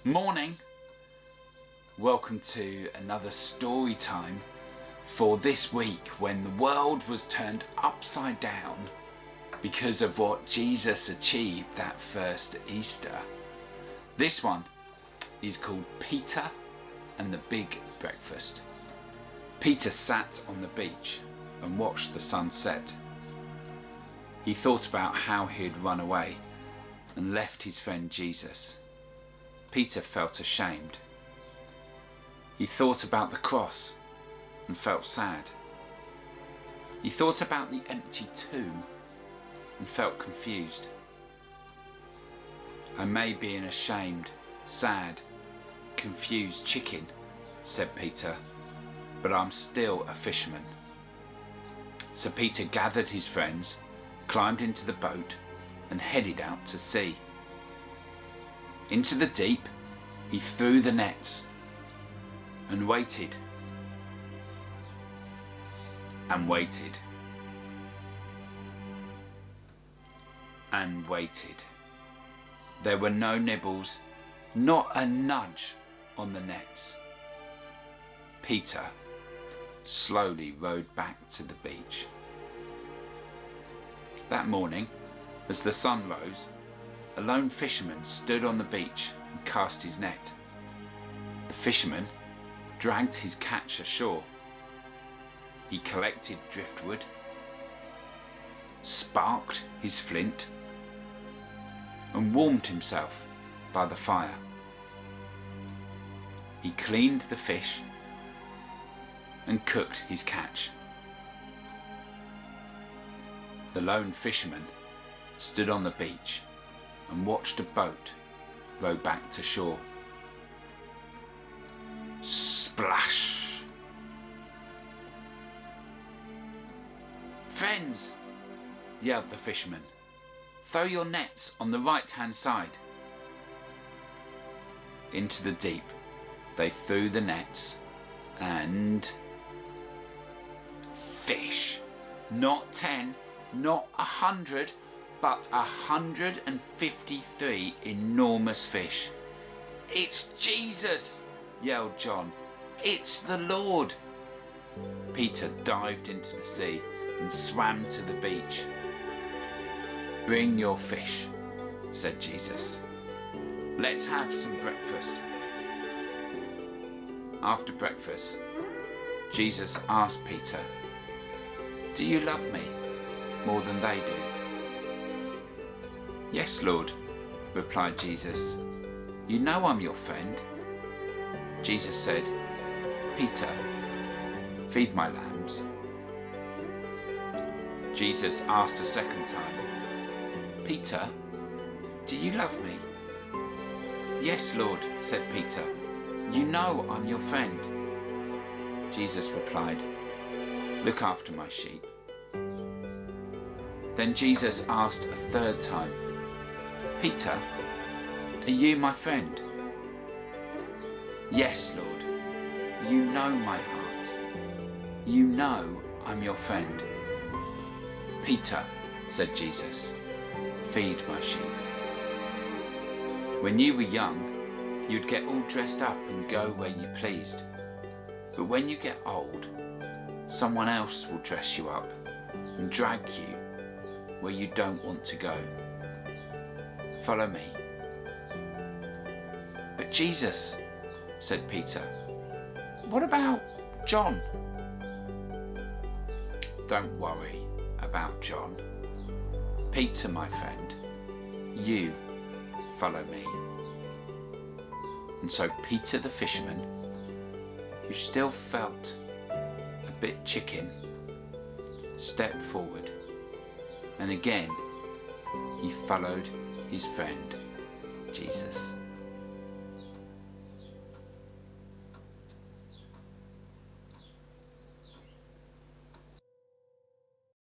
Morning! Welcome to another story time for this week when the world was turned upside down because of what Jesus achieved that first Easter. This one is called Peter and the Big Breakfast. Peter sat on the beach and watched the sun set. He thought about how he had run away and left his friend Jesus. Peter felt ashamed. He thought about the cross and felt sad. He thought about the empty tomb and felt confused. I may be an ashamed, sad, confused chicken, said Peter, but I'm still a fisherman. So Peter gathered his friends, climbed into the boat and headed out to sea. Into the deep, he threw the nets and waited and waited and waited. There were no nibbles, not a nudge on the nets. Peter slowly rowed back to the beach. That morning, as the sun rose, a lone fisherman stood on the beach and cast his net. The fisherman dragged his catch ashore. He collected driftwood, sparked his flint, and warmed himself by the fire. He cleaned the fish and cooked his catch. The lone fisherman stood on the beach and watched a boat row back to shore. Splash! "Friends," yelled the fisherman, "throw your nets on the right-hand side." Into the deep they threw the nets and fish. Not 10, not 100, but 153 enormous fish. "It's Jesus!" yelled John. "It's the Lord!" Peter dived into the sea and swam to the beach. "Bring your fish," said Jesus. "Let's have some breakfast." After breakfast, Jesus asked Peter, "Do you love me more than they do?" "Yes, Lord," replied Jesus. "You know I'm your friend." Jesus said, "Peter, feed my lambs." Jesus asked a second time, "Peter, do you love me?" "Yes, Lord," said Peter. "You know I'm your friend." Jesus replied, "Look after my sheep." Then Jesus asked a third time, "Peter, are you my friend?" "Yes, Lord, you know my heart. You know I'm your friend." "Peter," said Jesus, "feed my sheep." When you were young, you'd get all dressed up and go where you pleased. But when you get old, someone else will dress you up and drag you where you don't want to go. Follow me. "But Jesus," said Peter, "what about John?" "Don't worry about John. Peter, my friend, you follow me." And so Peter the fisherman, who still felt a bit chicken, stepped forward, and again he followed his friend Jesus.